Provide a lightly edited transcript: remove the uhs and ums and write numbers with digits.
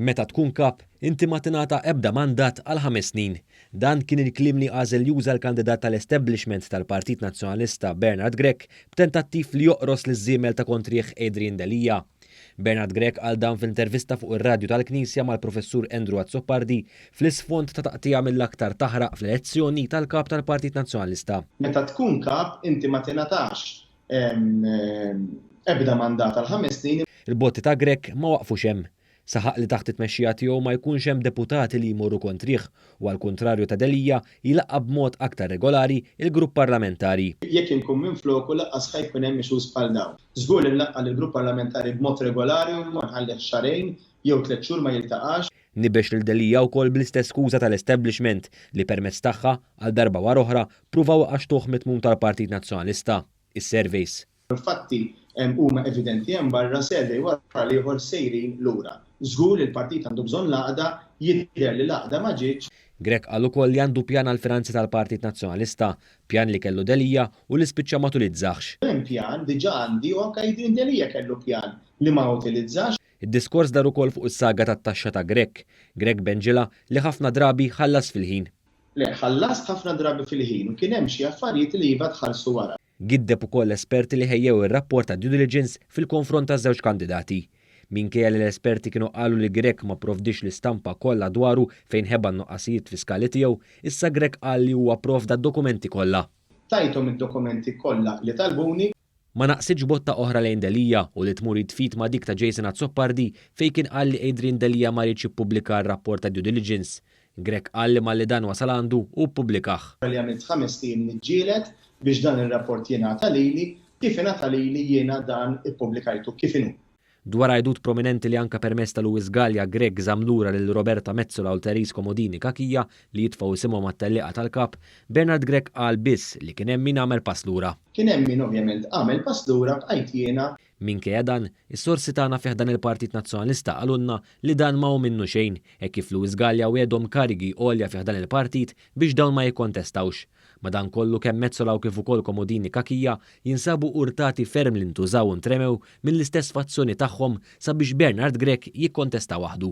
Meta tkun kap, inti ma tingħata ebda mandat għal 5 snin. Dan kien il-kliem li għażel juża l-kandidat tal-establishment tal-Partit Nazzjonalista Bernard Grech b'tentattiv li joqros liż-żiemel ta' kontrih Adrian Delija. Bernard Grech għal dan f'intervista fuq ir-radju tal-Knisja mal-professur Andrew Azzoppardi fl-isfond ta' taqtija mill-aktar taħraq fl-elezzjoni tal-kap tal-Partit Nazzjonalista. Meta tkun kap, inti ma tingħatax ebda mandat għal 5 snin. Il-botti ta' Grech ma waqfux hemm. Saħaq li taħt it-tmexxija tiegħu ma jkunx hemm deputati li jmorru kontrih u għall-kuntrarju ta' Delija jilaqqa b'mod aktar regolari il-grupp parlamentari. Jekk inkun minn floku laqqas ħajkun hemm issues bħal dawn. Żgur li nlaqqa lill-grupp parlamentari b'mod regolari u ma nħallih xarejn jew 3 xhur ma jiltaqax. Nibex lil Delija wkoll bl-istess skuża tal-establishment li permezz tagħha għal darba wara oħra pruvaw għaxtuh mitmum tal-Partit Nazzjonalista, is-surveys. Il-fatti huma evidenti hemm barra survey wara li ieħor sejrin lura. Żgur li l-partit għandu bżonn laqda, jidher li laqda ma ġietx. Grech qal ukoll li għandu pjan għall finanzi tal-Partit Nazzjonalista, pjan li kellu Delija u li spiċċa ma utilizzax. Hemm pjan diġà għandi u anke Adrian Delija kellu pjan li ma utilizzax. Id-diskors dar ukoll fuq is-saga tat-taxxa ta' Grech. Grech benġila li ħafna drabi ħallas fil-ħin. Le, ħallast ħafna drabi fil-ħin u kien hemm xi affarijiet li iva tħallsu wara. Giddeb ukoll esperti li ħejjew ir-rapport ta' due diligence fil-konfront taż-żewġ kandidati. Minkejja li l-esperti kienu qalu li Grech ma provdix l-istampa kollha dwaru fejn ħeba n-nuqqasijiet fiskali tiegħu, issa Grech qal li huwa provda d-dokumenti kollha. Tajthom id-dokumenti kollha li talbuni. Ma naqsitx botta oħra lejn Delija u li tmur tfit ma' dik ta' Jason Azzoppardi fejn kien qal li Adrian Delija ma rridx jippubblika r-rapport ta' due diligence. Grech qal li ma li dan wasal għandu u ppubblikah. Li għamilt 5 snin niġġieled biex dan ir-rapport jingħata lili, kif ingħata lili jiena dan ippubblikajtu kif inhu. Dwar għajdut prominenti li anka permess ta' Luis Gallia Grech żamlura lil Roberta Mezzola u Teris Komodini Kakija li jitfgħu isimhom mat-telliqa tal-kap, Bernard Grech qal biss li kien hemm min għamel pass lura. Kien hemm min ovvjament għamel pass lura b'qajt jiena. Minkejja dan, is-sorsi tagħna fih dan il-Partit Nazzjonalista qalulna li dan ma hu minnu xejn hekk kif Luis Gallia wedhom karigi għolja fih dan il-partit biex dawn ma jikkontestawx. Madankollu kemm Mezzola u kif ukoll Komodini Kakija jinsabu urtati ferm li ntużaw u ntremew mill-istess fazzjoni tagħhom sabiex Bernard Grech jikkontesta waħdu.